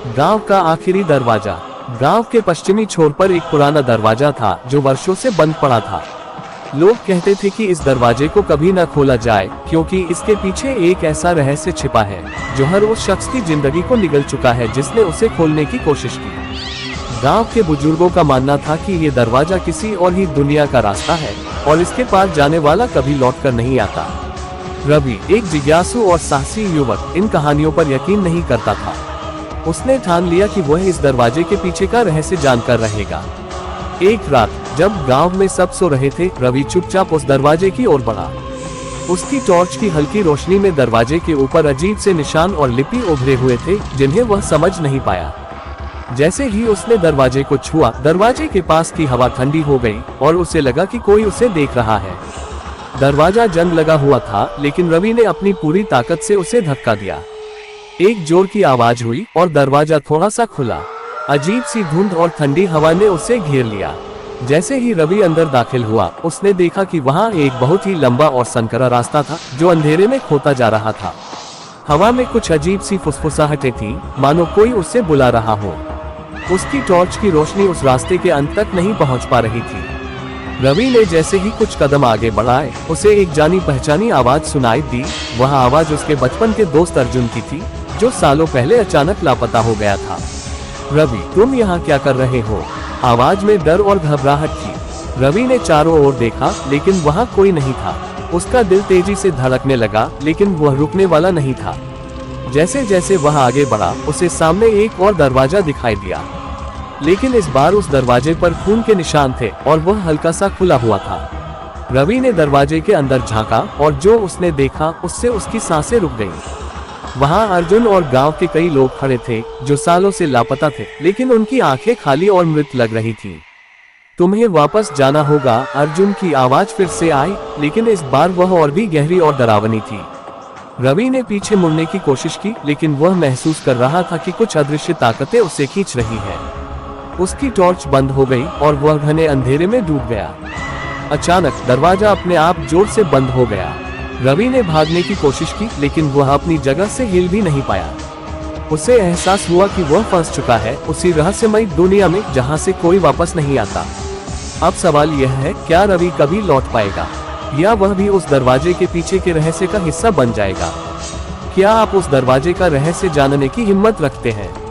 गांव का आखिरी दरवाजा। गांव के पश्चिमी छोर पर एक पुराना दरवाजा था जो वर्षों से बंद पड़ा था। लोग कहते थे कि इस दरवाजे को कभी न खोला जाए क्योंकि इसके पीछे एक ऐसा रहस्य छिपा है जो हर उस शख्स की जिंदगी को निगल चुका है जिसने उसे खोलने की कोशिश की। गांव के बुजुर्गों का मानना था कि ये दरवाजा किसी और ही दुनिया का रास्ता है और इसके पार जाने वाला कभी लौटकर नहीं आता। रवि, एक जिज्ञासु और साहसी युवक, इन कहानियों पर यकीन नहीं करता था। उसने ठान लिया कि वह इस दरवाजे के पीछे का रहस्य जानकर रहेगा। एक रात जब गांव में सब सो रहे थे, रवि चुपचाप उस दरवाजे की ओर बढ़ा। उसकी टॉर्च की हल्की रोशनी में दरवाजे के ऊपर अजीब से निशान और लिपि उभरे हुए थे जिन्हें वह समझ नहीं पाया। जैसे ही उसने दरवाजे को छुआ, दरवाजे के पास की हवा ठंडी हो गई और उसे लगा कि कोई उसे देख रहा है। दरवाजा जंग लगा हुआ था, लेकिन रवि ने अपनी पूरी ताकत से उसे धक्का दिया। एक जोर की आवाज हुई और दरवाजा थोड़ा सा खुला। अजीब सी धुंध और ठंडी हवा ने उसे घेर लिया। जैसे ही रवि अंदर दाखिल हुआ, उसने देखा कि वहां एक बहुत ही लंबा और संकरा रास्ता था जो अंधेरे में खोता जा रहा था। हवा में कुछ अजीब सी फुसफुसाहटें थी, मानो कोई उसे बुला रहा हो। उसकी टॉर्च की रोशनी उस रास्ते के अंत तक नहीं पहुंच पा रही थी। रवि ने जैसे ही कुछ कदम आगे बढ़ाए, उसे एक जानी पहचानी आवाज सुनाई दी। वह आवाज उसके बचपन के दोस्त अर्जुन की थी, जो सालों पहले अचानक लापता हो गया था। रवि, तुम यहाँ क्या कर रहे हो? आवाज में डर और घबराहट थी। रवि ने चारों ओर देखा, लेकिन वहाँ कोई नहीं था। उसका दिल तेजी से धड़कने लगा, लेकिन वह रुकने वाला नहीं था। जैसे जैसे वह आगे बढ़ा, उसे सामने एक और दरवाजा दिखाई दिया, लेकिन इस बार उस दरवाजे पर खून के निशान थे और वह हल्का सा खुला हुआ था। रवि ने दरवाजे के अंदर झांका और जो उसने देखा उससे उसकी सांसें रुक गईं। वहां अर्जुन और गांव के कई लोग खड़े थे जो सालों से लापता थे, लेकिन उनकी आंखें खाली और मृत लग रही थीं। तुम्हें वापस जाना होगा, अर्जुन की आवाज फिर से आई, लेकिन इस बार वह और भी गहरी और डरावनी थी। रवि ने पीछे मुड़ने की कोशिश की, लेकिन वह महसूस कर रहा था कि कुछ अदृश्य ताकतें उसे खींच रही हैं। उसकी टॉर्च बंद हो गई और वह घने अंधेरे में डूब गया। अचानक दरवाजा अपने आप जोर से बंद हो गया। रवि ने भागने की कोशिश की, लेकिन वह अपनी जगह से हिल भी नहीं पाया। उसे एहसास हुआ कि वह फंस चुका है उसी रहस्यमयी दुनिया में जहां से कोई वापस नहीं आता। अब सवाल यह है, क्या रवि कभी लौट पाएगा, या वह भी उस दरवाजे के पीछे के रहस्य का हिस्सा बन जाएगा? क्या आप उस दरवाजे का रहस्य जानने की हिम्मत रखते हैं?